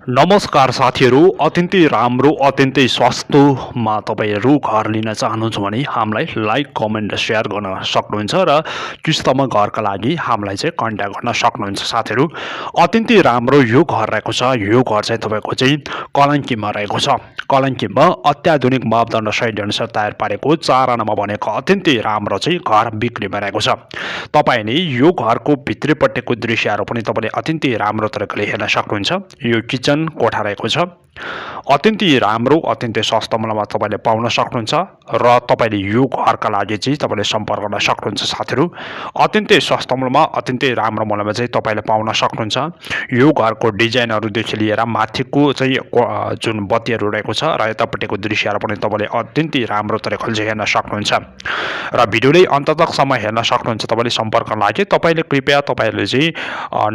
नमस्कार साथीहरू, अत्यन्तै राम्रो अत्यन्तै सस्तोमा तपाईँहरू घर लिन चाहनुहुन्छ भने हामीलाई लाइक कमेन्ट र सेयर गर्न सक्नुहुन्छ र किस्तमा घरका लागि हामीलाई चाहिँ कन्ट्याक्ट गर्न सक्नुहुन्छ। साथीहरू, अत्यन्तै राम्रो यो घर रहेको छ। यो घर चाहिँ तपाईँको चाहिँ कलङ्कीमा रहेको छ। कलङ्कीमा अत्याधुनिक मापदण्ड शैली अनुसार तयार पारेको 4 आनामा बनेको अत्यन्तै राम्रो चाहिँ घर बिक्रीमा रहेको छ। तपाईँले यो घरको भित्रीपट्टिको दृश्यहरू पनि तपाईँले अत्यन्तै राम्रो तरिकाले हेर्न सक्नुहुन्छ। यो किचन कोठा रहेको छ। अत्यन्तै राम्रो अत्यन्तै सस्तो मूल्यमा तपाईँले पाउन सक्नुहुन्छ र तपाईँले यो घरका लागि चाहिँ तपाईँले सम्पर्क गर्न सक्नुहुन्छ। साथीहरू, अत्यन्तै सस्तो मूल्यमा अत्यन्तै राम्रो मूल्यमा चाहिँ तपाईँले पाउन सक्नुहुन्छ। यो घरको डिजाइनहरूदेखि लिएर माथिको चाहिँ जुन बत्तीहरू रहेको छ र यतापट्टिको दृश्यहरू पनि तपाईँले अत्यन्तै राम्रो तरिकाले चाहिँ हेर्न सक्नुहुन्छ र भिडियोले अन्त तकसम्म हेर्न सक्नुहुन्छ। तपाईँले सम्पर्कका लागि तपाईँले कृपया तपाईँहरूले चाहिँ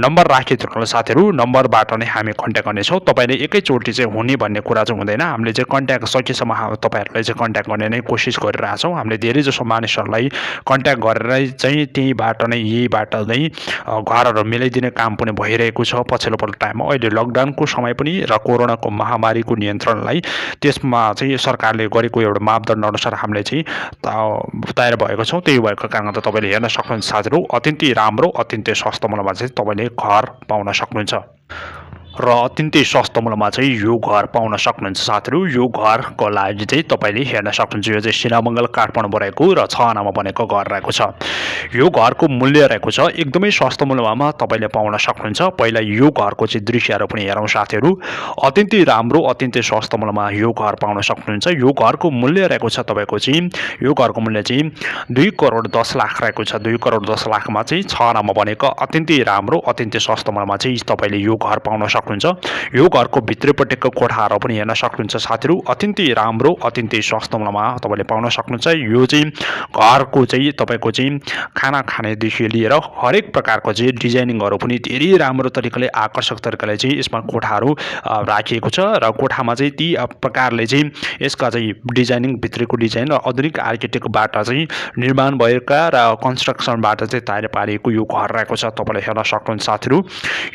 नम्बर राखिदिनुहोला। साथीहरू, नम्बरबाट नै हामी कन्ट्याक्ट गर्नेछौँ। तपाईँले एकैचोटि चाहिँ हुने भन्ने कुरा चाहिँ हुँदैन। हामीले चाहिँ कन्ट्याक्ट सकेसम्म तपाईँहरूलाई चाहिँ कन्ट्याक्ट गर्ने नै कोसिस गरिरहेछौँ। हामीले धेरैजसो मानिसहरूलाई कन्ट्याक्ट गरेर चाहिँ त्यहीबाट नै यहीबाट नै घरहरू मिलाइदिने काम पनि भइरहेको छ पछिल्लो टाइममा। अहिले लकडाउनको समय पनि र कोरोनाको महामारीको नियन्त्रणलाई त्यसमा चाहिँ सरकारले गरेको एउटा मापदण्ड अनुसार हामीले चाहिँ तयार भएको छौँ। त्यही भएको कारणले त तपाईँले हेर्न सक्नुहुन्छ। साथीहरू, अत्यन्तै राम्रो अत्यन्तै सस्तो मूल्यमा चाहिँ तपाईँले घर पाउन सक्नुहुन्छ र अत्यन्तै सस्तो मूल्यमा चाहिँ यो घर पाउन सक्नुहुन्छ। साथीहरू, यो घरको लागि चाहिँ तपाईँले हेर्न सक्नुहुन्छ। यो चाहिँ सिरामङ्गल काठमाडौँ बनेको र 6 आनामा बनेको घर रहेको छ। यो घरको मूल्य रहेको छ एकदमै सस्तो मूल्यमा तपाईँले पाउन सक्नुहुन्छ। पहिला यो घरको चाहिँ दृश्यहरू पनि हेरौँ। साथीहरू, अत्यन्तै राम्रो अत्यन्तै सस्तो मूल्यमा यो घर पाउन सक्नुहुन्छ। यो घरको मूल्य रहेको छ तपाईँको चाहिँ यो घरको मूल्य चाहिँ 2,10,00,000 रहेको छ। 2,10,00,000मा चाहिँ 6 आनामा बनेको अत्यन्तै राम्रो अत्यन्तै सस्तो मूल्यमा चाहिँ तपाईँले यो घर पाउन सक्नुहुन्छ। यो घरको भित्रपट्टिको कोठाहरू पनि हेर्न सक्नुहुन्छ। साथीहरू, अत्यन्तै राम्रो अत्यन्तै सस्तो मूल्यमा तपाईँले पाउन सक्नुहुन्छ। यो चाहिँ घरको चाहिँ तपाईँको चाहिँ खाना खानेदेखि लिएर हरेक प्रकारको चाहिँ डिजाइनिङहरू पनि धेरै राम्रो तरिकाले आकर्षक तरिकाले चाहिँ यसमा कोठाहरू राखिएको छ र कोठामा चाहिँ ती प्रकारले चाहिँ यसका चाहिँ डिजाइनिङ भित्रको डिजाइन र आधुनिक आर्किटेक्टबाट चाहिँ निर्माण भएका र कन्स्ट्रक्सनबाट चाहिँ तयार पारिएको यो घर रहेको छ। तपाईँले हेर्न सक्नुहुन्छ। साथीहरू,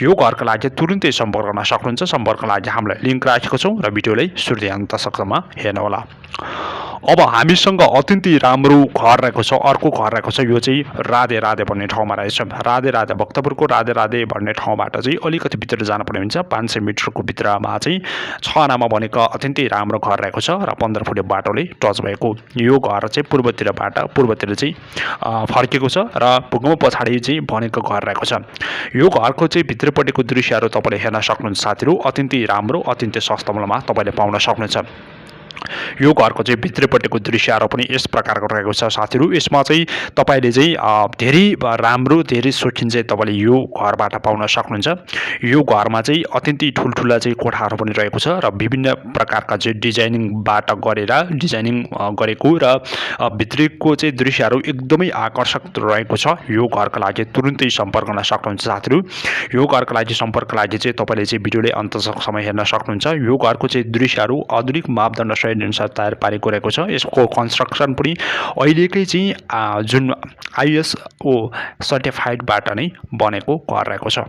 यो घरका लागि तुरुन्तै सम्पर्क गर्न सक्नुहुन्छ। सम्पर्कका लागि हामीलाई लिङ्क राखेको छौँ र भिडियोलाई सुरुदेखि अन्तसम्म हेर्नुहोला। अब हामीसँग अत्यन्तै राम्रो घर रहेको छ। अर्को घर रहेको छ। यो चाहिँ राधे राधे भन्ने ठाउँमा रहेछ। राधे राधे भक्तपुरको राधे राधे भन्ने ठाउँबाट चाहिँ अलिकति भित्र जानुपर्ने हुन्छ। 500 मिटरको भित्रमा चाहिँ 6 आनामा बनेको अत्यन्तै राम्रो घर रहेको छ र 15 फुटे बाटोले टच भएको यो घर चाहिँ पूर्वतिर चाहिँ फर्केको छ र भूकम्प पछाडि चाहिँ बनेको घर रहेको छ। यो घरको चाहिँ भित्रपट्टिको दृश्यहरू तपाईँले हेर्न सक्नुहुन्छ। साथीहरू, अत्यन्तै राम्रो अत्यन्तै सस्तो मूल्यमा तपाईँले पाउन सक्नुहुन्छ। यो घरको चाहिँ भित्रपट्टिको दृश्यहरू पनि यस प्रकारको रहेको छ। साथीहरू, यसमा चाहिँ तपाईँले चाहिँ धेरै राम्रो धेरै सोखिन चाहिँ तपाईँले यो घरबाट पाउन सक्नुहुन्छ। यो घरमा चाहिँ अत्यन्तै ठुल्ठुला चाहिँ कोठाहरू पनि रहेको छ र विभिन्न प्रकारका चाहिँ डिजाइनिङबाट डिजाइनिङ गरेको र भित्रको चाहिँ दृश्यहरू एकदमै आकर्षक रहेको छ। यो घरका लागि तुरुन्तै सम्पर्क गर्न सक्नुहुन्छ। साथीहरू, यो घरका लागि सम्पर्कका लागि चाहिँ तपाईँले चाहिँ भिडियोले अन्तसम्म हेर्न सक्नुहुन्छ। यो घरको चाहिँ दृश्यहरू आधुनिक मापदण्ड अनुसार तयार पारेको रहेको छ। यसको कन्स्ट्रक्सन पनि अहिलेकै चाहिँ जुन ISO सर्टिफाइडबाट नै बनेको घर रहेको छ।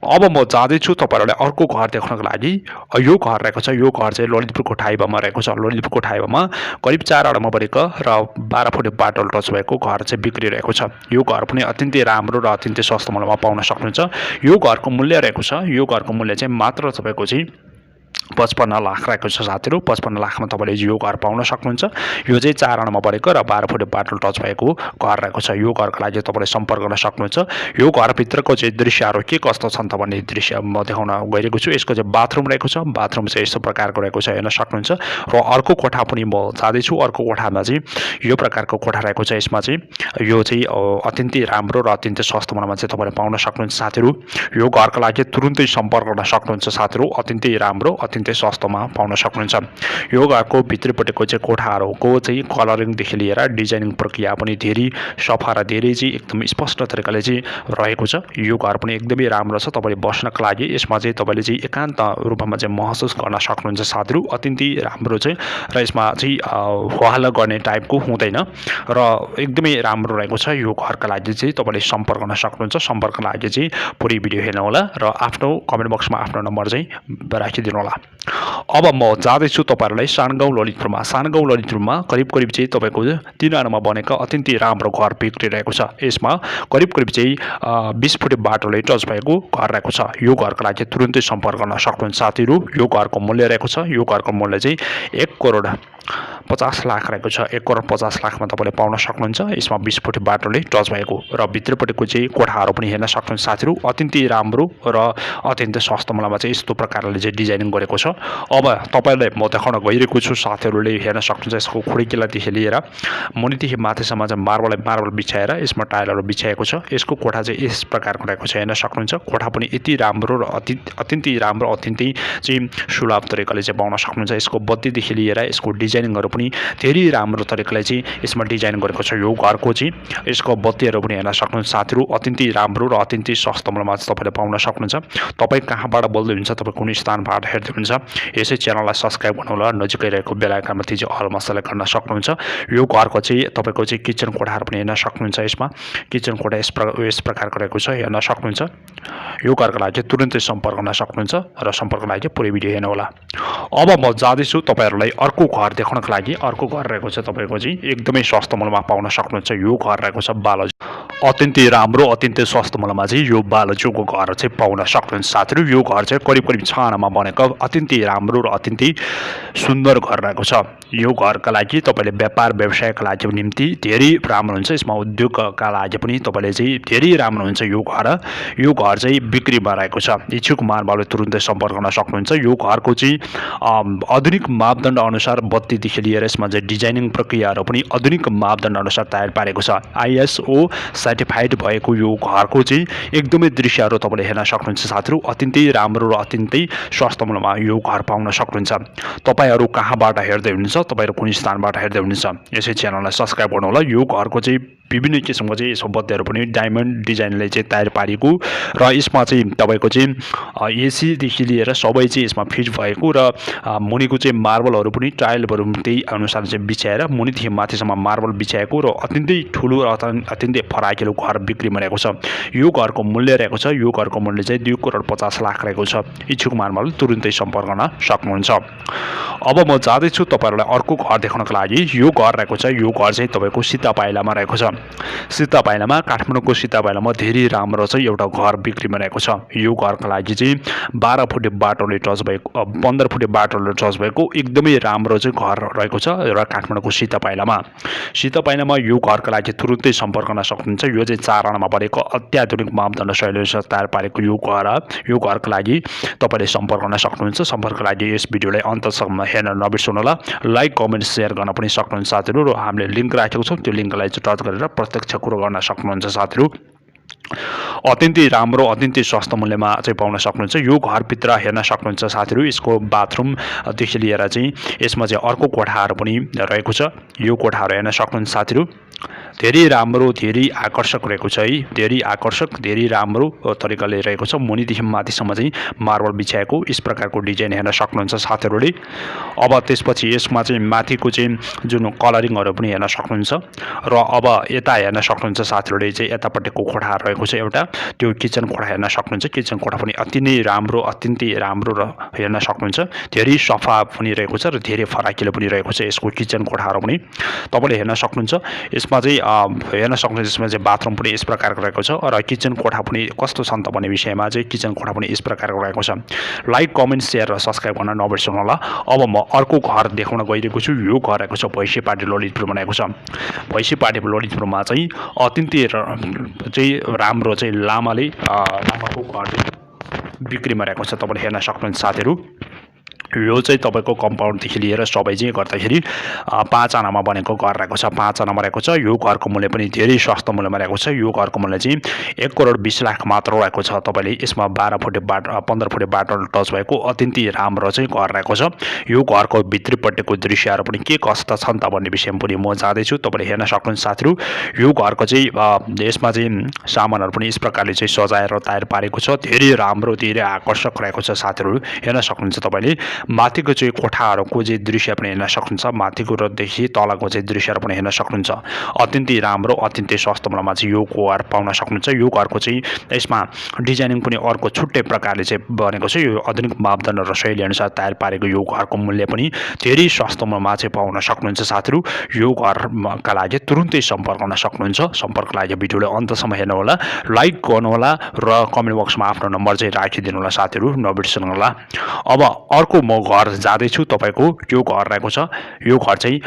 अब म जाँदैछु तपाईँहरूलाई अर्को घर देखाउनको लागि। यो घर रहेको छ। यो घर चाहिँ ललितपुरको ठाइबामा रहेको छ। ललितपुरको ठाइबामा करिब 4 आनामा बनेको र 12 फुटे बाटो टच भएको घर चाहिँ बिक्री रहेको छ। यो घर पनि अत्यन्तै राम्रो र अत्यन्तै सस्तो मूल्यमा पाउन सक्नुहुन्छ। यो घरको मूल्य रहेको छ। यो घरको मूल्य चाहिँ मात्र तपाईँको चाहिँ 55 लाख रहेको छ। साथीहरू, 55 लाखमा तपाईँले यो घर पाउन सक्नुहुन्छ। यो चाहिँ 4 आनामा बनेको र 12 फुटे बाटो टच भएको घर रहेको छ। यो घरको लागि तपाईँले सम्पर्क गर्न सक्नुहुन्छ। यो घरभित्रको चाहिँ दृश्यहरू के कस्तो छन् त भन्ने दृश्य म देखाउन गइरहेको छु। यसको चाहिँ बाथरुम रहेको छ। बाथरुम चाहिँ यस्तो प्रकारको रहेको छ, हेर्न सक्नुहुन्छ। र अर्को कोठा पनि म जाँदैछु। अर्को कोठामा चाहिँ यो प्रकारको कोठा रहेको छ। यसमा चाहिँ यो चाहिँ अत्यन्तै राम्रो र अत्यन्तै सस्तो मूल्यमा चाहिँ तपाईँले पाउन सक्नुहुन्छ। साथीहरू, यो घरको लागि तुरुन्तै सम्पर्क गर्न सक्नुहुन्छ। साथीहरू, अत्यन्तै राम्रो अत्यन्तै सस्तोमा पाउन सक्नुहुन्छ। यो घरको भित्रपट्टिको चाहिँ कोठाहरूको चाहिँ कलरिङदेखि लिएर डिजाइनिङ प्रक्रिया पनि धेरै सफा र धेरै चाहिँ एकदमै स्पष्ट तरिकाले चाहिँ रहेको छ। यो घर पनि एकदमै राम्रो छ। तपाईँले बस्नका लागि यसमा चाहिँ तपाईँले चाहिँ एकान्त रूपमा चाहिँ महसुस गर्न सक्नुहुन्छ साथीहरू। अत्यन्तै राम्रो चाहिँ र यसमा चाहिँ हल्ला गर्ने टाइपको हुँदैन र एकदमै राम्रो रहेको छ। यो घरका लागि चाहिँ तपाईँले सम्पर्क गर्न सक्नुहुन्छ। सम्पर्कका लागि चाहिँ पुरै भिडियो हेर्नु होला र आफ्नो कमेन्ट बक्समा आफ्नो नम्बर चाहिँ राखिदिनु होला। अब म जाँदैछु तपाईँहरूलाई सानगाउँ ललितपुरमा। सानगाउँ ललितपुरमा करिब चाहिँ तपाईँको 3 आनामा बनेको अत्यन्तै राम्रो घर बिग्रिरहेको छ। यसमा करिब चाहिँ 20 फुटे बाटोले टच भएको घर रहेको छ। यो घरको लागि तुरुन्तै सम्पर्क गर्न सक्नुहुन्छ साथीहरू। यो घरको मूल्य रहेको छ, यो घरको मूल्य चाहिँ 1,50,00,000 रहेको छ। 1,50,00,000 तपाईँले पाउन सक्नुहुन्छ। यसमा 20 फुटे बाटोले टच भएको र भित्रपट्टिको चाहिँ कोठाहरू पनि हेर्न सक्नुहुन्छ साथीहरू। अत्यन्तै राम्रो र अत्यन्तै सस्तो मूल्यमा चाहिँ यस्तो प्रकारले चाहिँ डिजाइनिङ गरेको छ। अब तपाईँलाई म देखाउन गइरहेको छु, साथीहरूले हेर्न सक्नुहुन्छ। यसको खिड्कीलादेखि लिएर मुनिदेखि माथिसम्म चाहिँ मार्बल बिछाएर यसमा टाइलहरू बिछाएको छ। यसको कोठा चाहिँ यस प्रकारको रहेको छ, हेर्न सक्नुहुन्छ। कोठा पनि यति राम्रो र अत्यन्तै राम्रो, अत्यन्तै चाहिँ सुलभ तरिकाले चाहिँ पाउन सक्नुहुन्छ। यसको बत्तीदेखि लिएर यसको डिजाइनिङहरू पनि धेरै राम्रो तरिकाले चाहिँ यसमा डिजाइन गरेको छ। यो घरको चाहिँ यसको बत्तीहरू पनि हेर्न सक्नुहुन्छ साथीहरू। अत्यन्तै राम्रो र अत्यन्तै सस्तो मूल्यमा चाहिँ तपाईँले पाउन सक्नुहुन्छ। तपाईँ कहाँबाट बोल्दै हुनुहुन्छ, तपाईँ कुनै स्थानबाट हेर्दै हुन्छ, यसै च्यानललाई सब्सक्राइब गर्नु होला। नजिकै रहेको बेल आइकनमा चाहिँ अलमा सेलेक्ट गर्न सक्नुहुन्छ। यो घरको चाहिँ तपाईँको चाहिँ किचन कोठाहरू पनि हेर्न सक्नुहुन्छ। यसमा किचन कोठा यस प्रकारको रहेको छ, हेर्न सक्नुहुन्छ। यो घरको लागि तुरुन्तै सम्पर्क गर्न सक्नुहुन्छ र सम्पर्कको लागि पुरै भिडियो हेर्नु होला। अब म जाँदैछु तपाईँहरूलाई अर्को घर देखाउनको लागि। अर्को घर रहेको छ तपाईँको चाहिँ एकदमै सस्तो मूल्यमा पाउन सक्नुहुन्छ। यो घर रहेको छ बालाजु। अत्यन्तै राम्रो, अत्यन्तै सस्तो मूल्यमा चाहिँ यो बालाजुको घर चाहिँ पाउन सक्नुहुन्छ साथीहरू। यो घर चाहिँ करिब 6 आनामा बनेको अत्यन्तै राम्रो र अत्यन्तै सुन्दर घर रहेको छ। यो घरका लागि तपाईँले व्यापार व्यवसायका लागि निम्ति धेरै राम्रो हुन्छ। यसमा उद्योगका लागि पनि तपाईँले चाहिँ धेरै राम्रो हुन्छ। यो घर चाहिँ बिक्रीमा रहेको छ। इच्छुक महानुभावले तुरुन्तै सम्पर्क गर्न सक्नुहुन्छ। यो घरको चाहिँ आधुनिक मापदण्ड अनुसार बत्तीदेखि लिएर यसमा चाहिँ डिजाइनिङ प्रक्रियाहरू पनि आधुनिक मापदण्ड अनुसार तयार पारेको छ। ISO सर्टिफाइड भएको यो घरको चाहिँ एकदमै दृश्यहरू तपाईँले हेर्न सक्नुहुन्छ साथीहरू। अत्यन्तै राम्रो र अत्यन्तै सस्तो मूल्यमा यो घर पाउन सक्नुहुन्छ। तपाईँहरू कहाँबाट हेर्दै हुनुहुन्छ, तपाईँहरू कुन स्थानबाट हेर्दै हुनुहुन्छ, यसै च्यानललाई सब्सक्राइब गर्नु होला। यो घरको चाहिँ विभिन्न किसिमको चाहिँ यसको बत्तीहरू पनि डायमन्ड डिजाइनले चाहिँ तयार पारेको र यसमा चाहिँ तपाईँको चाहिँ एसीदेखि लिएर सबै चाहिँ यसमा फिट भएको र मुनिको चाहिँ मार्बलहरू पनि टाइलहरू त्यही अनुसार चाहिँ बिछाएर मुनिदेखि माथिसम्म मार्बल बिछाएको र अत्यन्तै ठुलो र अत्यन्तै फराकिलो घर बिक्रीमा रहेको छ। यो घरको मूल्य रहेको छ, यो घरको मूल्य चाहिँ 2,50,00,000 रहेको छ। इच्छुक महानुभावले तुरुन्तै सम्पर्क गर्न सक्नुहुन्छ। अब म जाँदैछु तपाईँहरूलाई अर्को घर देखाउनको लागि। यो घर रहेको छ, यो घर चाहिँ तपाईँको सीता पाइलामा रहेको छ। सीता पाइलामा, काठमाडौँको सीता पाइलामा धेरै राम्रो चाहिँ एउटा घर बिक्रीमा रहेको छ। यो घरको लागि चाहिँ 12 फुटे बाटोले टच भएको 15 फुटे बाटोले टच भएको एकदमै राम्रो चाहिँ घर रहेको छ र काठमाडौँको सीता पाइलामा यो घरको लागि तुरुन्तै सम्पर्क गर्न सक्नुहुन्छ। यो चाहिँ 4 आनामा बनेको अत्याधुनिक मापदण्ड शैली तयार पारेको यो घरको लागि तपाईँले सम्पर्क गर्न सक्नुहुन्छ। सम्पर्कको लागि यस भिडियोलाई अन्तसम्म हेर्न नबिर्सनु होला। लाइक कमेन्ट सेयर गर्न पनि सक्नुहुन्छ साथीहरू र हामीले लिङ्क राखेको छौँ, त्यो लिङ्कलाई चाहिँ टच गरेर प्रत्यक्ष कुरो गर्न सक्नुहुन्छ साथीहरू। अत्यन्तै राम्रो, अत्यन्तै सस्तो मूल्यमा चाहिँ पाउन सक्नुहुन्छ। यो घरभित्र हेर्न सक्नुहुन्छ साथीहरू। यसको बाथरुमदेखि लिएर चाहिँ यसमा चाहिँ अर्को कोठाहरू पनि रहेको छ। यो कोठाहरू हेर्न सक्नुहुन्छ साथीहरू। धेरै राम्रो, धेरै आकर्षक रहेको छ है। धेरै आकर्षक, धेरै राम्रो तरिकाले रहेको छ। मुनिदेखि माथिसम्म चाहिँ मार्बल बिछाएको यस प्रकारको डिजाइन हेर्न सक्नुहुन्छ साथीहरूले। अब त्यसपछि यसमा चाहिँ माथिको चाहिँ जुन कलरिङहरू पनि हेर्न सक्नुहुन्छ र अब यता हेर्न सक्नुहुन्छ साथीहरूले चाहिँ यतापट्टिको कोठा रहेको छ एउटा, त्यो किचन कोठा हेर्न सक्नुहुन्छ। किचन कोठा पनि अत्यन्तै राम्रो र हेर्न सक्नुहुन्छ। धेरै सफा पनि रहेको छ र धेरै फराकिलो पनि रहेको छ यसको किचन कोठाहरू पनि तपाईँले हेर्न सक्नुहुन्छ। यसमा चाहिँ हेर्न सक्नुहुन्छ। यसमा चाहिँ बाथरुम पनि यस प्रकारको रहेको छ र किचन कोठा पनि कस्तो छ त भन्ने विषयमा चाहिँ किचन कोठा पनि यस प्रकारको रहेको छ। लाइक कमेन्ट सेयर र सब्सक्राइब गर्न नबिर्सनु होला। अब म अर्को घर देखाउन गइरहेको छु। यो घर रहेको छ भैँसीपाटी ललितपुरमा रहेको छ। भैँसीपाटी ललितपुरमा चाहिँ अत्यन्तै चाहिँ राम्रो चाहिँ लामाको घर बिक्रीमा रहेको छ। तपाईँले हेर्न सक्नुहुन्छ साथीहरू। यो चाहिँ तपाईँको कम्पाउन्डदेखि लिएर सबै चाहिँ गर्दाखेरि 5 आनामा बनेको घर रहेको छ। 5 आनामा रहेको छ। यो घरको मूल्य पनि धेरै सस्तो मूल्यमा रहेको छ। यो घरको मूल्य चाहिँ 1,20,00,000 मात्र रहेको छ। तपाईँले यसमा 12 फुटे बाटो 15 फुटे बाटो टच भएको अत्यन्तै राम्रो चाहिँ घर रहेको छ। यो घरको भित्रीपट्टिको दृश्यहरू पनि के कस्ता छन् त भन्ने विषयमा पनि म जाँदैछु। तपाईँले हेर्न सक्नुहुन्छ साथीहरू। यो घरको चाहिँ यसमा चाहिँ सामानहरू पनि यस प्रकारले चाहिँ सजाएर तयार पारेको छ। धेरै राम्रो, धेरै आकर्षक रहेको छ साथीहरू। हेर्न सक्नुहुन्छ तपाईँले। माथिको चाहिँ कोठाहरूको चाहिँ दृश्य पनि हेर्न सक्नुहुन्छ। माथिको र देखि तलको चाहिँ दृश्यहरू पनि हेर्न सक्नुहुन्छ। अत्यन्तै राम्रो, अत्यन्तै सस्तो मूल्यमा चाहिँ यो घर पाउन सक्नुहुन्छ। यो घरको चाहिँ यसमा डिजाइनिङ पनि अर्को छुट्टै प्रकारले चाहिँ बनेको छ। यो आधुनिक मापदण्ड र शैली अनुसार तयार पारेको यो घरको मूल्य पनि धेरै सस्तो मूल्यमा चाहिँ पाउन सक्नुहुन्छ साथीहरू। यो घरका लागि तुरुन्तै सम्पर्क गर्न सक्नुहुन्छ। सम्पर्कको लागि भिडियोले अन्तसम्म हेर्नुहोला, लाइक गर्नुहोला र कमेन्ट बक्समा आफ्नो नम्बर चाहिँ राखिदिनु होला साथीहरू, नबिर्सनुहोला। अब अर्को म घर जाँदैछु। तपाईँको यो घर रहेको छ। यो घर चाहिँ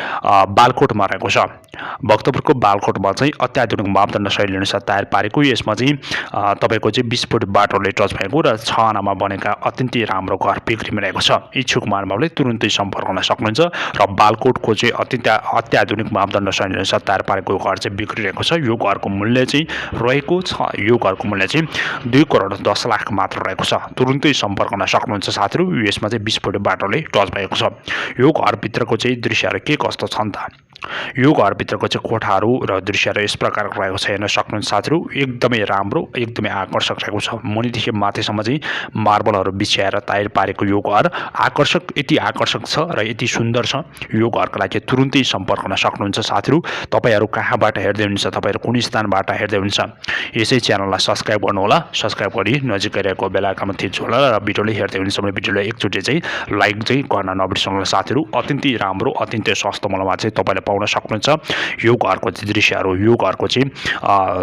बालकोटमा रहेको छ। भक्तपुरको बालकोटमा चाहिँ अत्याधुनिक मापदण्ड शैली अनुसार तयार पारेको यसमा चाहिँ तपाईँको चाहिँ 20 फुट बाटोले टच भएको र 6 आनामा बनेका अत्यन्तै राम्रो घर बिक्रीमा रहेको छ। इच्छुक महानुभावले तुरुन्तै सम्पर्क गर्न सक्नुहुन्छ र बालकोटको चाहिँ अत्याधुनिक मापदण्ड शैली अनुसार तयार पारेको घर चाहिँ बिक्रिरहेको छ। यो घरको मूल्य चाहिँ रहेको छ, यो घरको मूल्य चाहिँ 2,10,00,000 मात्र रहेको छ। तुरुन्तै सम्पर्क गर्न सक्नुहुन्छ साथीहरू। यसमा चाहिँ 20 फुट बाटोले टच भएको छ। यो घरभित्रको चाहिँ दृश्यहरू के कस्तो छन् त? यो घरभित्रको चाहिँ कोठाहरू र दृश्यहरू यस प्रकारको रहेको छ। हेर्न सक्नुहुन्छ साथीहरू। एकदमै राम्रो, एकदमै आकर्षक रहेको छ। मुनिदेखि माथिसम्म चाहिँ मार्बलहरू बिछ्याएर तयार पारेको यो घर यति आकर्षक छ र यति सुन्दर छ। यो घरको लागि तुरुन्तै सम्पर्क गर्न सक्नुहुन्छ साथीहरू। तपाईँहरू कहाँबाट हेर्दै हुनुहुन्छ, तपाईँहरू कुन स्थानबाट हेर्दै हुनुहुन्छ, यसै च्यानललाई सब्सक्राइब गर्नुहोला। सब्सक्राइब गरी नजिकै रहेको बेल आइकनमा थिच्नु होला र भिडियोले हेर्दै हुनुहुन्छ भने भिडियोलाई एकचोटि चाहिँ लाइक चाहिँ गर्न नबिर्सनुहोला साथीहरू। अत्यन्तै राम्रो, अत्यन्तै सस्तो मूल्यमा चाहिँ तपाईँले पाउन सक्नुहुन्छ। यो घरको चाहिँ दृश्यहरू, यो घरको चाहिँ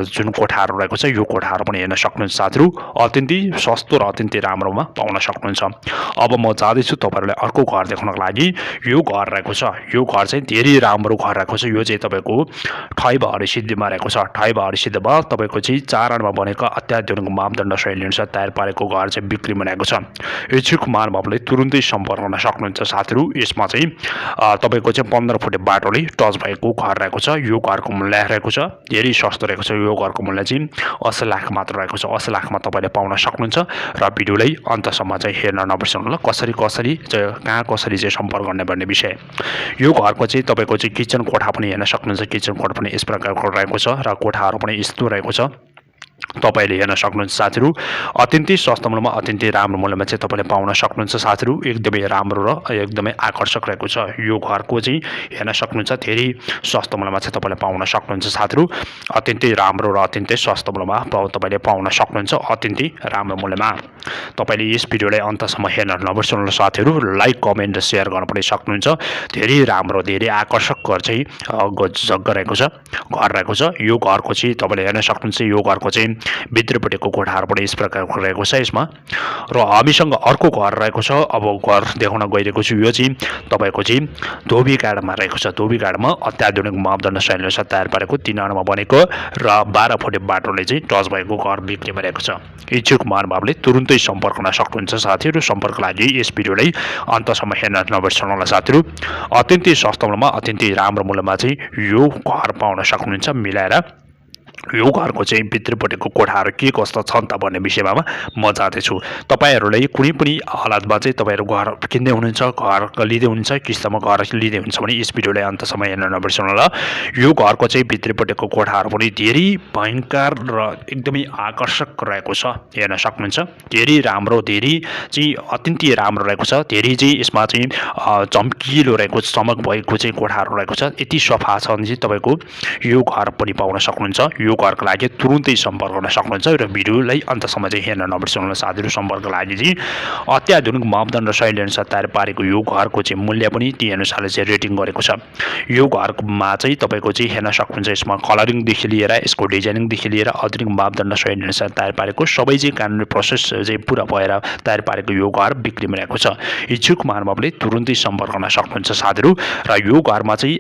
जुन कोठाहरू रहेको छ, यो कोठाहरू पनि हेर्न सक्नुहुन्छ साथीहरू। अत्यन्तै सस्तो र अत्यन्तै राम्रोमा पाउन सक्नुहुन्छ। अब म जाँदैछु तपाईँहरूलाई अर्को घर देखाउनको लागि। यो घर रहेको छ। यो घर चाहिँ धेरै राम्रो घर रहेको छ। यो चाहिँ तपाईँको ठैबा हरिसिद्धिमा रहेको छ। ठैबा हरिसिद्धिमा तपाईँको चाहिँ 4 आनामा बनेको अत्याधुनिक मापदण्ड शैली अनुसार तयार पारेको घर चाहिँ बिक्रीमा रहेको छ। इच्छुक महानुभावले तुरुन्तै सम्पर्क गर्न सक्नुहुन्छ साथीहरू। यसमा चाहिँ तपाईँको चाहिँ 15 फुटे बाटोले टच भएको घर रहेको छ। यो घरको मूल्य रहेको छ धेरै सस्तो रहेको छ। यो घरको मूल्य चाहिँ 80,00,000 मात्र रहेको छ। 80,00,000 मा तपाईँले पाउन सक्नुहुन्छ र भिडियोलाई अन्तसम्म चाहिँ हेर्न नबिर्सनुहोला। कसरी कहाँ कसरी चाहिँ सम्पर्क गर्ने भन्ने विषय। यो घरको चाहिँ तपाईँको चाहिँ किचन कोठा पनि हेर्न सक्नुहुन्छ। किचन कोठा पनि यस प्रकारको रहेको छ र कोठाहरू पनि यस्तो रहेको छ। तपाईँले हेर्न सक्नुहुन्छ साथीहरू। अत्यन्तै सस्तो मूल्यमा, अत्यन्तै राम्रो मूल्यमा चाहिँ तपाईँले पाउन सक्नुहुन्छ साथीहरू। एकदमै राम्रो र एकदमै आकर्षक रहेको छ। यो घरको चाहिँ हेर्न सक्नुहुन्छ। धेरै सस्तो मूल्यमा चाहिँ तपाईँले पाउन सक्नुहुन्छ साथीहरू। अत्यन्तै राम्रो र अत्यन्तै सस्तो मूल्यमा तपाईँले पाउन सक्नुहुन्छ। अत्यन्तै राम्रो मूल्यमा तपाईँले यस भिडियोलाई अन्तसम्म हेर्न नबिर्सनुहोला साथीहरू। लाइक, कमेन्ट र सेयर गर्न पनि सक्नुहुन्छ। धेरै राम्रो, धेरै आकर्षक घर चाहिँ जग्गा रहेको छ, घर रहेको छ। यो घरको चाहिँ तपाईँले हेर्न सक्नुहुन्छ। यो घरको चाहिँ भित्रपट्टिको कोठाहरू पनि यस प्रकारको रहेको छ यसमा। र हामीसँग अर्को घर रहेको छ। अब घर देखाउन गइरहेको छु। यो चाहिँ तपाईँको चाहिँ धोबीघाटमा रहेको छ। धोबीघाटमा अत्याधुनिक मापदण्ड शैली अनुसार तयार पारेको 3 आनामा बनेको र 12 फुटे बाटोले चाहिँ टच भएको घर बिक्रीमा रहेको छ। इच्छुक महानुभावले तुरुन्तै सम्पर्क गर्न सक्नुहुन्छ साथीहरू। सम्पर्कको लागि यस भिडियोलाई अन्तसम्म हेर्न नबिर्सनुहोला साथीहरू। अत्यन्तै सस्तो मूल्यमा, अत्यन्तै राम्रो मूल्यमा चाहिँ यो घर पाउन सक्नुहुन्छ मिलाएर। यो घरको चाहिँ भित्रपट्टिको कोठाहरू के कस्तो छन् त भन्ने विषयमा म जाँदैछु। तपाईँहरूलाई कुनै पनि हालतमा चाहिँ तपाईँहरू घर किन्दै हुनुहुन्छ, घर लिँदै हुनुहुन्छ, किस्तामा घर लिँदै हुन्छ भने यस भिडियोलाई अन्तसम्म हेर्न नबिर्सनुहोला। यो घरको चाहिँ भित्रपट्टिको कोठाहरू पनि धेरै भयङ्कर र एकदमै आकर्षक रहेको छ। हेर्न सक्नुहुन्छ। धेरै राम्रो, धेरै चाहिँ अत्यन्तै राम्रो रहेको छ। धेरै चाहिँ यसमा चाहिँ चम्किलो रहेको, चमक भएको चाहिँ कोठाहरू रहेको छ। यति सफा छ भने चाहिँ तपाईँको यो घर पनि पाउन सक्नुहुन्छ। यो घरको लागि तुरुन्तै सम्पर्क गर्न सक्नुहुन्छ र भिडियोलाई अन्तसम्म चाहिँ हेर्न नबिर्सनुहोला साथीहरू। सम्पर्कको लागि चाहिँ अत्याधुनिक मापदण्ड शैली अनुसार तयार पारेको यो घरको चाहिँ मूल्य पनि त्यही अनुसारले चाहिँ रेटिङ गरेको छ। यो घरमा चाहिँ तपाईँको चाहिँ हेर्न सक्नुहुन्छ। यसमा कलरिङदेखि लिएर यसको डिजाइनिङदेखि लिएर आधुनिक मापदण्ड शैली अनुसार तयार पारेको सबै चाहिँ कानुनी प्रोसेस चाहिँ पुरा भएर तयार पारेको यो घर बिक्रीमा रहेको छ। इच्छुक महानुभावले तुरुन्तै सम्पर्क गर्न सक्नुहुन्छ साथीहरू। र यो घरमा चाहिँ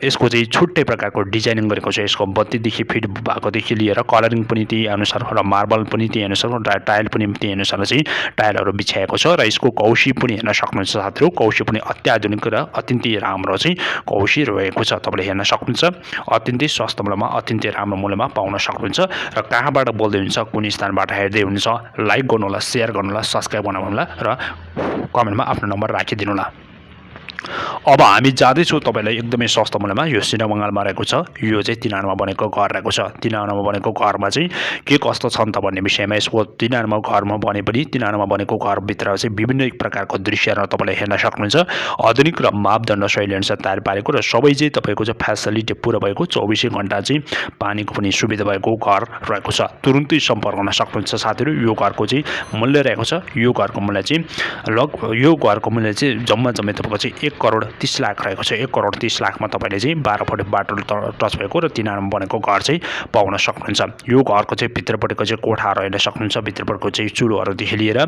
यसको चाहिँ छुट्टै प्रकारको डिजाइनिङ गरेको छ। यसको बत्तीदेखि फिट भएकोदेखि लिएर कलरिङ पनि त्यही अनुसार र मार्बल पनि त्यही अनुसार टाइल पनि त्यही अनुसार चाहिँ टाइलहरू बिछाएको छ र यसको कौशी पनि हेर्न सक्नुहुन्छ साथीहरू। कौशी पनि अत्याधुनिक र अत्यन्तै राम्रो चाहिँ कौशी रहेको छ, तपाईँले हेर्न सक्नुहुन्छ। अत्यन्तै सस्तो मूल्यमा अत्यन्तै राम्रो मूल्यमा पाउन सक्नुहुन्छ। र कहाँबाट बोल्दै हुन्छ, कुन स्थानबाट हेर्दै हुनुहुन्छ, लाइक गर्नुहोला, सेयर गर्नुहोला, सब्सक्राइब गर्नुहोला र कमेन्टमा आफ्नो नम्बर राखिदिनु होला। अब हामी जाँदैछौँ तपाईँलाई एकदमै सस्तो मूल्यमा यो सिनेबङ्गालमा रहेको छ। यो चाहिँ 3 आनामा बनेको घर रहेको छ। 3 आनामा बनेको घरमा चाहिँ के कस्तो छन् त भन्ने विषयमा यसको 3 आनामा घरमा बने पनि 3 आनामा बनेको घरभित्र चाहिँ विभिन्न प्रकारको दृश्यहरू तपाईँले हेर्न सक्नुहुन्छ। आधुनिक र मापदण्ड शैली अनुसार तयार पारेको र सबै चाहिँ तपाईँको चाहिँ फेसिलिटी पुरा भएको 24 घण्टा चाहिँ पानीको पनि सुविधा भएको घर रहेको छ। तुरुन्तै सम्पर्क गर्न सक्नुहुन्छ साथीहरू। यो घरको चाहिँ मूल्य रहेको छ, यो घरको मूल्य चाहिँ यो घरको मूल्य चाहिँ जम्मै तपाईँको चाहिँ 1 करोड 30 लाख रहेको छ। 1 करोड 30 लाखमा तपाईँले चाहिँ 12 फुट बाटो टच भएको र 3 आनामा बनेको घर चाहिँ पाउन सक्नुहुन्छ। यो घरको चाहिँ भित्रपट्टिको चाहिँ कोठाहरू हेर्न सक्नुहुन्छ। भित्रपट्टिको चाहिँ चुलोहरूदेखि लिएर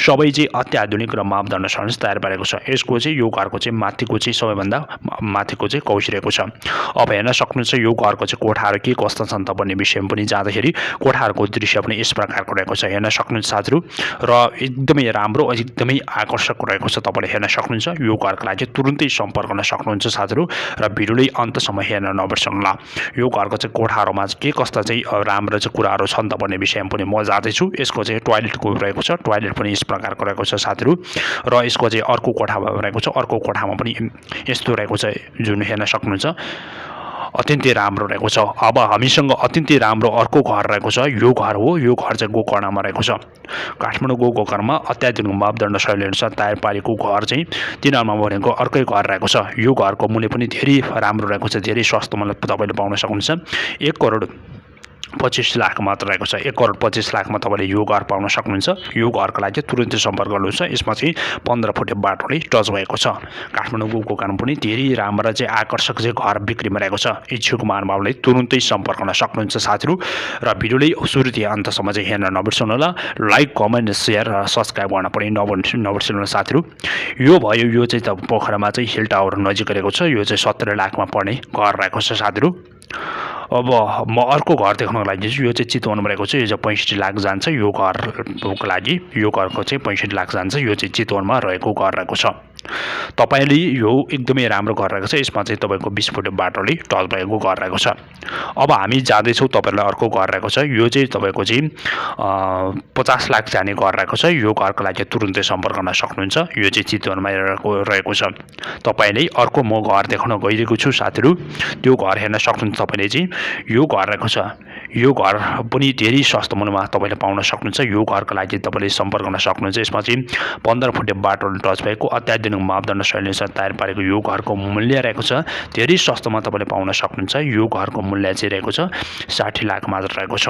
सबै चाहिँ अत्याधुनिक र मापदण्ड अनुसार तयार पारेको छ। यसको चाहिँ यो घरको चाहिँ माथिको चाहिँ सबैभन्दा माथिको चाहिँ कौशी रहेको छ। अब हेर्न सक्नुहुन्छ यो घरको चाहिँ कोठाहरू के कस्ता छन् त भन्ने विषयमा पनि जाँदाखेरि कोठाहरूको दृश्य पनि यस प्रकारको रहेको छ। हेर्न सक्नुहुन्छ साथीहरू र एकदमै राम्रो एकदमै आकर्षक रहेको छ। तपाईँले हेर्न सक्नुहुन्छ। यो घरको लागि तुरुन्तै सम्पर्क गर्न सक्नुहुन्छ साथीहरू र भिडियोले अन्तसम्म हेर्न नबिर्सनुहोला। यो घरको चाहिँ कोठाहरूमा के कस्ता चाहिँ राम्रो चाहिँ कुराहरू छन् त भन्ने विषयमा पनि म जाँदैछु। यसको चाहिँ टोयलेटको रहेको छ। टोयलेट पनि यस प्रकारको रहेको छ साथीहरू र यसको चाहिँ अर्को कोठा रहेको छ। अर्को कोठामा पनि यस्तो रहेको छ जुन हेर्न सक्नुहुन्छ। अत्यन्तै राम्रो रहेको छ। अब हामीसँग अत्यन्तै राम्रो अर्को घर रहेको छ। यो घर हो, यो घर चाहिँ गोकर्णमा रहेको छ। काठमाडौँको गोकर्णमा अत्याधुनिक मापदण्ड शैली अनुसार तयार पारेको घर चाहिँ 3 आनामा बनेको अर्कै घर रहेको छ। यो घरको मूल्य पनि धेरै राम्रो रहेको छ। धेरै सस्तो मूल्य तपाईँले पाउन सक्नुहुन्छ। 1 करोड 25 लाख मात्र रहेको छ। 1 करोड 25 लाखमा तपाईँले यो घर पाउन सक्नुहुन्छ। यो घरको लागि तुरुन्तै सम्पर्क गर्नुहोस्। यसमा चाहिँ 15 फुटे बाटोले टच भएको छ। काठमाडौँको गोकर्ण पनि धेरै राम्रो चाहिँ आकर्षक चाहिँ घर बिक्रीमा रहेको छ। इच्छुक महानुभावले तुरुन्तै सम्पर्क गर्न सक्नुहुन्छ साथीहरू र भिडियोले सुरुदेखि अन्तसम्म चाहिँ हेर्न नबिर्सनु होला। लाइक कमेन्ट सेयर र सब्सक्राइब गर्न पनि नबिर्सनु होला साथीहरू। यो भयो, यो चाहिँ त पोखरामा चाहिँ हिल टावर नजिक रहेको छ। यो चाहिँ 17 लाखमा पर्ने घर रहेको छ साथीहरू। अब म अर्को घर देख्नको लागि यो चाहिँ चितवनमा रहेको छ। यो चाहिँ 65 लाख जान्छ। यो घरको लागि यो घरको चाहिँ 65 लाख जान्छ। यो चाहिँ चितवनमा रहेको घर रहेको छ। तपाईँले यो एकदमै राम्रो घर रहेको छ। यसमा चाहिँ तपाईँको 20 फुट बाटोले टच भएको घर रहेको छ। अब हामी जाँदैछौँ तपाईँलाई अर्को घर रहेको छ। यो चाहिँ तपाईँको चाहिँ 50 लाख जाने घर रहेको छ। यो घरको लागि तुरुन्तै सम्पर्क गर्न सक्नुहुन्छ। यो चाहिँ चितवनमा रहेको छ। तपाईँले अर्को म घर देखाउन गइरहेको छु साथीहरू। त्यो घर हेर्न सक्नुहुन्छ तपाईँले चाहिँ। यो घर रहेको छ। यो घर पनि धेरै सस्तो मूल्यमा तपाईँले पाउन सक्नुहुन्छ। यो घरको लागि तपाईँले सम्पर्क गर्न सक्नुहुन्छ। यसमा चाहिँ 15 फुटे बाटोले टच भएको अत्याधुनिक मापदण्ड शैली अनुसार तयार पारेको यो घरको मूल्य रहेको छ। धेरै सस्तोमा तपाईँले पाउन सक्नुहुन्छ। यो घरको मूल्य चाहिँ रहेको छ 60 लाख मात्र रहेको छ।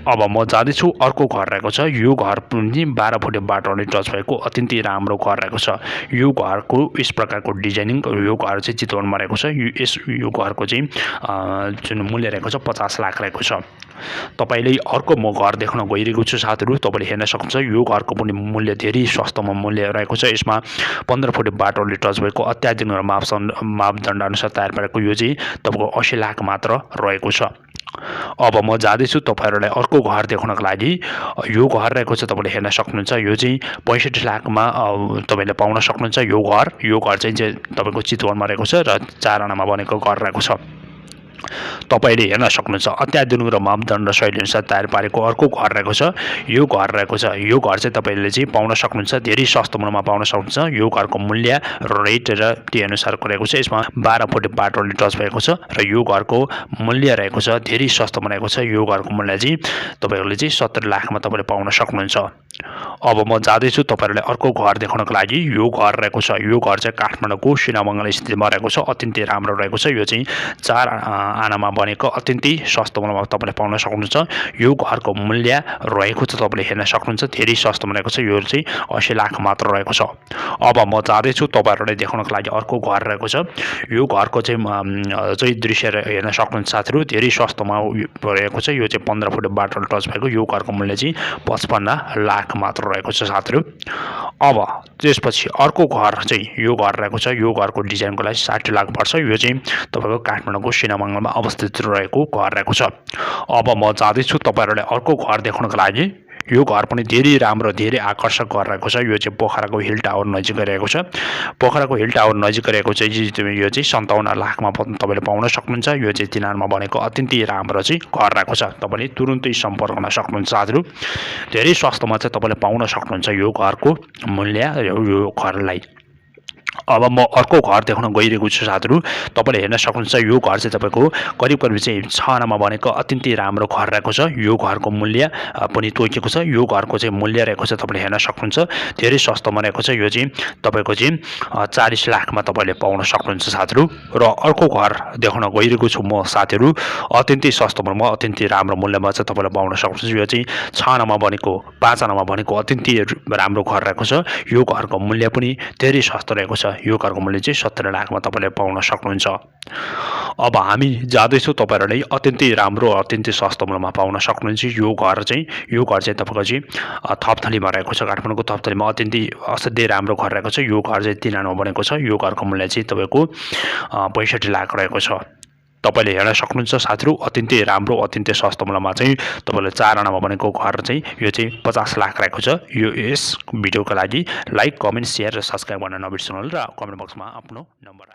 अब म जाँदैछु अर्को घर रहेको छ। यो घर पनि 12 फुटे बाटोले टच भएको अत्यन्तै राम्रो घर रहेको छ। यो घरको यस प्रकारको डिजाइनिङ यो घर चाहिँ चितवनमा रहेको छ। यो घरको चाहिँ जुन मूल्य रहेको छ 50 लाख रहेको छ। तपाईँले अर्को म घर देख्न गइरहेको छु साथीहरू। तपाईँले हेर्न सक्नुहुन्छ। यो घरको पनि मूल्य धेरै सस्तोमा मूल्य रहेको छ। यसमा 15 फुट बाटोले टच भएको अत्याधुनिक मापदण्ड अनुसार तयार पारेको यो चाहिँ तपाईँको 80 लाख मात्र रहेको छ। अब म जाँदैछु तपाईँहरूलाई अर्को घर देखाउनको लागि। यो घर रहेको छ। तपाईँले हेर्न सक्नुहुन्छ। यो चाहिँ 65 लाखमा तपाईँले पाउन सक्नुहुन्छ। यो घर चाहिँ तपाईँको चितवनमा रहेको छ र 4 आनामा बनेको घर रहेको छ। तपाईँले हेर्न सक्नुहुन्छ। अत्याधुनिक र मापदण्ड शैली अनुसार तयार पारेको अर्को घर रहेको छ। यो घर रहेको छ। यो घर चाहिँ तपाईँले चाहिँ पाउन सक्नुहुन्छ। धेरै सस्तो मूल्यमा पाउन सक्नुहुन्छ। यो घरको मूल्य रेट र त्यही अनुसारको रहेको छ। यसमा 12 फुट बाटोले टच भएको छ र यो घरको मूल्य रहेको छ धेरै सस्तोमा रहेको छ। यो घरको मूल्य चाहिँ तपाईँहरूले चाहिँ 17 लाखमा तपाईँले पाउन सक्नुहुन्छ। अब म जाँदैछु तपाईँहरूलाई अर्को घर देखाउनको लागि। यो घर रहेको छ। यो घर चाहिँ काठमाडौँको सिनेबङ्गाल स्थितिमा रहेको छ। अत्यन्तै राम्रो रहेको छ। यो चाहिँ 4 आनामा बनेको अत्यन्तै सस्तो मूल्यमा तपाईँले पाउन सक्नुहुन्छ। यो घरको मूल्य रहेको छ। तपाईँले हेर्न सक्नुहुन्छ। धेरै सस्तोमा रहेको छ। यो चाहिँ 80 लाख मात्र रहेको छ। अब म जाँदैछु तपाईँहरूलाई देखाउनको लागि अर्को घर रहेको छ। यो घरको चाहिँ दृश्य हेर्न सक्नुहुन्छ साथीहरू। धेरै सस्तोमा रहेको छ। यो चाहिँ 15 फुट बाटोले टच भएको यो घरको मूल्य चाहिँ 55 लाख मात्र रहेको छ साथीहरू। अब त्यसपछि अर्को घर चाहिँ यो घर रहेको छ। यो घरको डिजाइनको लागि 60 लाख पर्छ। यो चाहिँ तपाईँको काठमाडौँको सिनेबङ्गालमा आनामा अवस्थित रहेको घर रहेको छ। अब म जाँदैछु तपाईहरुलाई अर्को घर देखाउनको लागि। यो घर पनि धेरै राम्रो धेरै आकर्षक घर रहेको छ। यो चाहिँ पोखराको हिल टावर नजिकै रहेको छ। पोखराको हिल टावर नजिकै रहेको चाहिँ यो चाहिँ 57 लाखमा तपाईले पाउन सक्नुहुन्छ। यो चाहिँ तिनानमा बनेको अत्यन्तै राम्रो चाहिँ घर रहेको छ। तपाईले तुरुन्तै सम्पर्क गर्न सक्नुहुन्छ साथीहरु। धेरै सस्तोमा चाहिँ तपाईले पाउन सक्नुहुन्छ यो घरको मूल्य यो घरलाई। अब म अर्को घर देखाउन गइरहेको छु साथीहरु। तपाईले हेर्न सक्नुहुन्छ यो घर चाहिँ तपाईको करिब चाहिँ 6 आनामा बनेको अत्यन्तै राम्रो घर रहेको छ। यो घरको मूल्य पनि तोकेको छ। यो घरको चाहिँ मूल्य रहेको छ तपाईले हेर्न सक्नुहुन्छ। धेरै सस्तोमा रहेको छ। यो चाहिँ तपाईको चाहिँ 40 लाखमा तपाईले पाउन सक्नुहुन्छ साथीहरु। र अर्को घर देखाउन गइरहेको छु म साथीहरु। अत्यन्तै सस्तोमा अत्यन्तै राम्रो मूल्यमा चाहिँ तपाईले पाउन सक्नुहुन्छ। यो चाहिँ 6 आनामा बनेको 5 आनामा बनेको अत्यन्तै राम्रो घर रहेको छ। यो घरको मूल्य पनि धेरै सस्तो रहेको छ। यो घरको मूल्य चाहिँ 70 लाखमा तपाईले पाउन सक्नुहुन्छ। अब हामी जाँदैछौँ तपाईहरुलाई अत्यन्तै राम्रो अत्यन्तै सस्तो मूल्यमा पाउन सक्नुहुन्छ। यो घर चाहिँ तपाईको चाहिँ थपथलीमा रहेको छ। काठमाडौँको थपथलीमा अत्यन्तै असाध्यै राम्रो घर रहेको छ। यो घर चाहिँ 3 आनामा बनेको छ। यो घरको मूल्य चाहिँ तपाईको 65 लाख रहेको छ। तपाईले हेर्न सक्नुहुन्छ साथीहरु। अत्यन्तै राम्रो अत्यन्तै सस्तो मूल्यमा चाहिँ तपाईले 4 आनामा बनेको घर चाहिँ यो चाहिँ 50 लाख रहेको छ। यो यस भिडियोको लागि लाइक कमेन्ट शेयर र सब्स्क्राइब गर्न नबिर्सनु होला र कमेन्ट बक्समा आफ्नो नम्बर